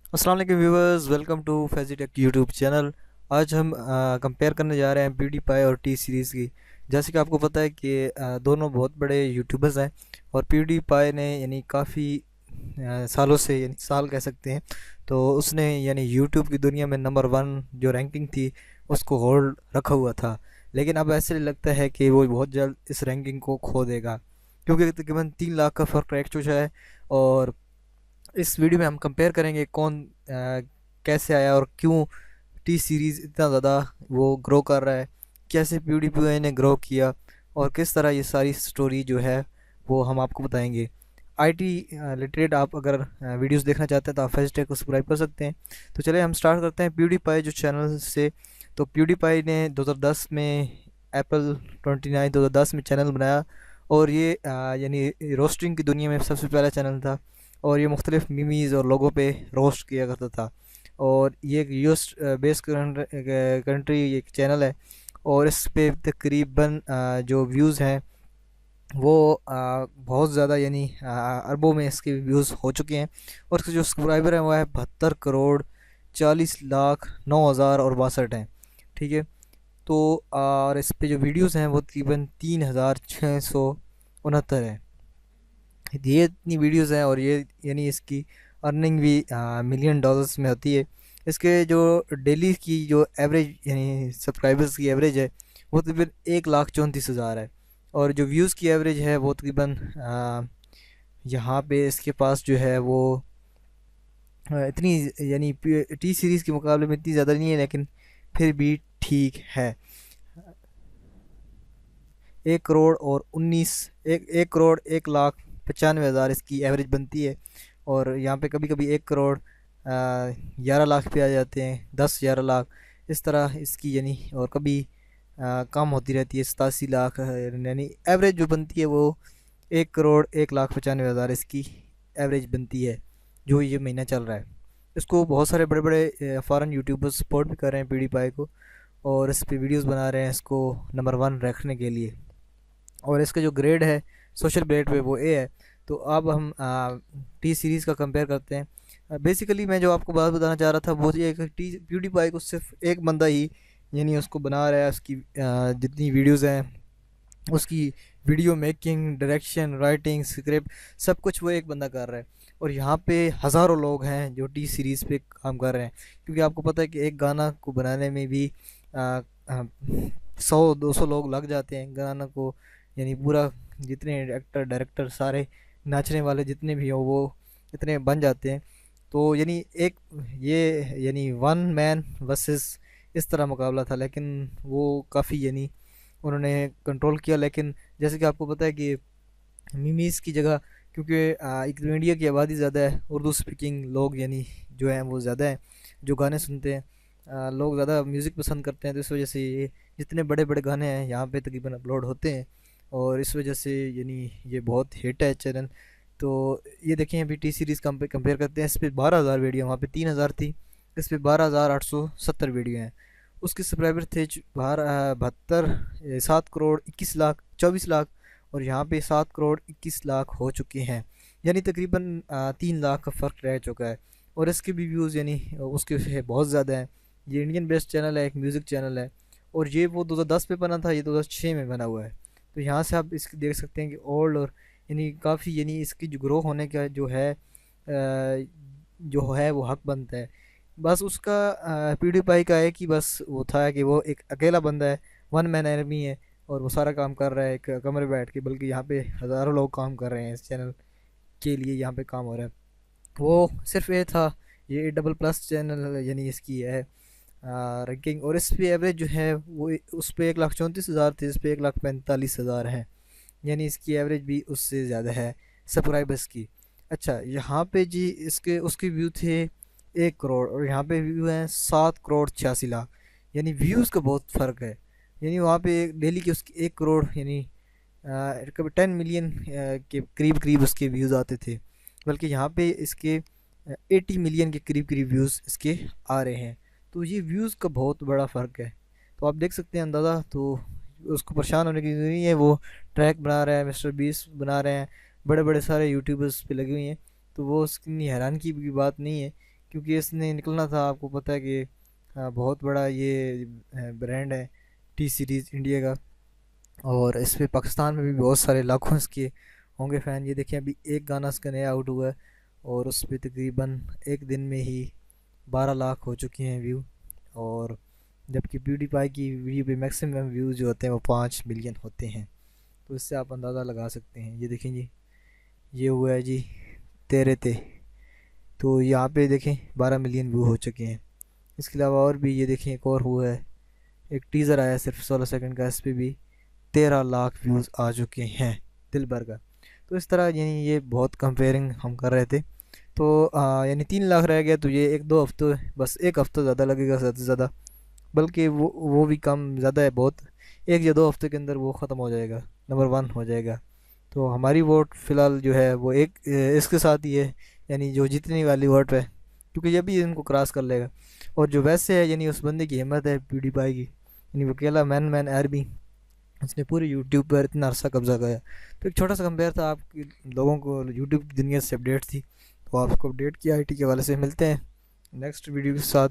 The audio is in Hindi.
अस्सलाम वालेकुम viewers, welcome to Faizitech YouTube channel. आज हम कंपेयर करने जा रहे हैं प्यूडीपाई और टी सीरीज़ की। जैसे कि आपको पता है कि दोनों बहुत बड़े यूट्यूबर्स हैं और प्यूडीपाई ने यानी काफ़ी सालों से, यानी साल कह सकते हैं, तो उसने यानी यूट्यूब की दुनिया में नंबर वन जो रैंकिंग थी उसको होल्ड रखा हुआ था। लेकिन अब ऐसे लगता है कि वो बहुत जल्द इस रैंकिंग को खो देगा, क्योंकि तकरीबन 3 लाख का फ़र्क रह चुका है। और इस वीडियो में हम कंपेयर करेंगे कौन कैसे आया और क्यों टी सीरीज़ इतना ज़्यादा वो ग्रो कर रहा है, कैसे PewDiePie ने ग्रो किया और किस तरह ये सारी स्टोरी जो है वो हम आपको बताएंगे। आईटी लिटरेट आप अगर वीडियोस देखना चाहते हैं तो आप फैज़टेक को सब्सक्राइब कर सकते हैं। तो चलिए हम स्टार्ट करते हैं PewDiePie जो चैनल से। तो PewDiePie ने 2010 में, अप्रैल 29 2010 में चैनल बनाया और ये यानी रोस्टिंग की दुनिया में सबसे पहला चैनल था। और ये मुख्तलिफ मीमीज़ और लोगों पे रोस्ट किया करता था। और ये एक यूएस बेस्ड कंट्री एक चैनल है और इस पे तकरीबन जो व्यूज़ हैं वो बहुत ज़्यादा, यानी अरबों में इसके व्यूज़ हो चुके हैं। और इसके जो सब्सक्राइबर हैं वो है 72 करोड़ 40 लाख 9 हज़ार और 62 हैं। ठीक है। तो और इस पे जो वीडियोज़ हैं वो तकरीबन 3669 है। ये इतनी वीडियोस हैं और ये यानी इसकी अर्निंग भी मिलियन डॉलर्स में होती है। इसके जो डेली की जो एवरेज यानी सब्सक्राइबर्स की एवरेज है वो तकरीबन 1,34,000 है। और जो व्यूज़ की एवरेज है वो तकरीबन यहाँ पे इसके पास जो है वो इतनी, यानी टी सीरीज़ के मुकाबले में इतनी ज़्यादा नहीं है, लेकिन फिर भी ठीक है। 1 करोड़ 1 लाख 95 हज़ार इसकी एवरेज बनती है। और यहाँ पे कभी कभी 1 करोड़ 11 लाख पे आ जाते हैं, 10 11 लाख इस तरह इसकी, यानी और कभी कम होती रहती है, 87 लाख यानी एवरेज जो बनती है वो 1 करोड़ 1 लाख 95 हज़ार इसकी एवरेज बनती है जो ये महीना चल रहा है। इसको बहुत सारे बड़े बड़े फॉरेन यूट्यूबर्स सपोर्ट भी कर रहे हैं PewDiePie को, और इस पे वीडियोस बना रहे हैं इसको नंबर वन रखने के लिए। और इसका जो ग्रेड है सोशल ग्रेड पे वो ए है। तो अब हम टी सीरीज़ का कंपेयर करते हैं। बेसिकली मैं जो आपको बात बताना चाह रहा था वो ये है कि टी PewDiePie को सिर्फ एक बंदा ही यानी उसको बना रहा है। उसकी जितनी वीडियोस हैं उसकी video making, direction, writing, script सब कुछ वो एक बंदा कर रहा है। और यहाँ पे हज़ारों लोग हैं जो टी सीरीज़ पे काम कर रहे हैं, क्योंकि आपको पता है कि एक गाना को बनाने में भी 100 200 लोग लग जाते हैं गाना को, यानी पूरा जितने एक्टर डायरेक्टर सारे नाचने वाले जितने भी हो वो इतने बन जाते हैं। तो यानी एक ये यानी वन मैन वर्सेस इस तरह मुकाबला था, लेकिन वो काफ़ी यानी उन्होंने कंट्रोल किया। लेकिन जैसे कि आपको पता है कि मीमीज़ की जगह, क्योंकि एक तो इंडिया की आबादी ज़्यादा है, उर्दू स्पीकिंग लोग यानी जो हैं वो ज़्यादा हैं जो गाने सुनते हैं। लोग ज़्यादा म्यूज़िक पसंद करते हैं, तो इस वजह से ये जितने बड़े बड़े गाने हैं यहाँ पे तकरीबन अपलोड होते हैं। और इस वजह से यानी ये बहुत हिट है चैनल। तो ये देखें अभी टी सीरीज़ कंपेयर करते हैं। इस पर 12,000 वीडियो, वहाँ पे 3,000 थी, इस पर 12,870 वीडियो हैं। उसके सब्सक्राइबर थे 7 करोड़ 21 लाख 24 लाख, और यहाँ पे 7 करोड़ 21 लाख हो चुके हैं, यानी तकरीबन 3 लाख का फ़र्क रह चुका है। और इसके भी व्यूज़ यानी उसके से बहुत ज़्यादा हैं। ये इंडियन बेस्ड चैनल है, एक म्यूज़िक चैनल है। और ये वो 2010 में बना था, ये 2006 में बना हुआ है। तो यहाँ से आप इसकी देख सकते हैं कि ओल्ड और यानी काफ़ी, यानी इसकी जो ग्रो होने का जो है वो हक बनता है। बस उसका PewDiePie का है कि बस वो था कि वो एक अकेला बंदा है, वन मैन आर्मी है, और वो सारा काम कर रहा है एक कमरे में बैठ के, बल्कि यहाँ पे हज़ारों लोग काम कर रहे हैं इस चैनल के लिए, यहाँ पे काम हो रहा है। वो सिर्फ ये था, ये डबल प्लस चैनल यानी इसकी है रैंकिंग। और इस पे एवरेज जो है वो उस पे 1,34,000 थे, इस पे 1,45,000 है, यानी इसकी एवरेज भी उससे ज़्यादा है सब्सक्राइबर्स की। अच्छा, यहाँ पे जी इसके उसके व्यू थे 1 करोड़, और यहाँ पे व्यू हैं 7 करोड़ 86 लाख, यानी व्यूज़ का बहुत फ़र्क है। यानी वहाँ पे डेली के उसके 1 करोड़ यानी कभी 10 मिलियन के करीब करीब उसके व्यूज़ आते थे, बल्कि यहाँ पे इसके 80 मिलियन के करीब करीब व्यूज़ इसके आ रहे हैं। तो ये व्यूज़ का बहुत बड़ा फ़र्क है। तो आप देख सकते हैं अंदाज़ा। तो उसको परेशान होने की ज़रूरत नहीं है, वो ट्रैक बना रहा है, मिस्टर बीस बना रहे हैं, बड़े बड़े सारे यूट्यूबर्स पे लगी हुई हैं। तो वो उसकी हैरान की बात नहीं है क्योंकि इसने निकलना था, आपको पता है कि बहुत बड़ा ये ब्रांड है टी सीरीज़ इंडिया का। और इस पे पाकिस्तान में भी बहुत सारे लाखों इसके होंगे फ़ैन। ये देखिए अभी एक गाना इसका नया आउट हुआ है और उस पे तकरीबन एक दिन में ही 12 लाख हो चुके हैं व्यू। और जबकि प्यूडीपाई की वीडियो पे मैक्सिमम व्यूज़ जो होते हैं वो 5 मिलियन होते हैं। तो इससे आप अंदाज़ा लगा सकते हैं। ये देखें जी, ये हुआ है जी तेरे ते, तो यहाँ पे देखें 12 मिलियन व्यू हो चुके हैं। इसके अलावा और भी ये देखें एक और हुआ है, एक टीज़र आया सिर्फ 16 सेकंड का, इस पर भी 13 लाख व्यूज़ आ चुके हैं दिल भर का। तो इस तरह यानी ये बहुत कंपेयरिंग हम कर रहे थे। तो यानी 3 लाख रह गया, तो ये एक दो हफ्ते, बस एक हफ्ता ज़्यादा लगेगा ज़्यादा से ज़्यादा, बल्कि वो भी कम ज़्यादा है बहुत, 1 या 2 हफ्ते के अंदर वो ख़त्म हो जाएगा, नंबर 1 हो जाएगा। तो हमारी वोट फ़िलहाल जो है वो एक इसके साथ ही है, यानी जो जीतने वाली वोट है, क्योंकि ये भी इनको क्रॉस कर लेगा। और जो वैसे है यानी उस बंदे की हिम्मत है PewDiePie की, यानी वो अकेला मैन आर्मी, उसने पूरे यूट्यूब पर इतना अरसा कब्जा किया। तो एक छोटा सा कंपेयर था, आपकी लोगों को यूट्यूब की दुनिया से अपडेट थी, तो आपको अपडेट किया IT के हवाले से। मिलते हैं नेक्स्ट वीडियो के साथ।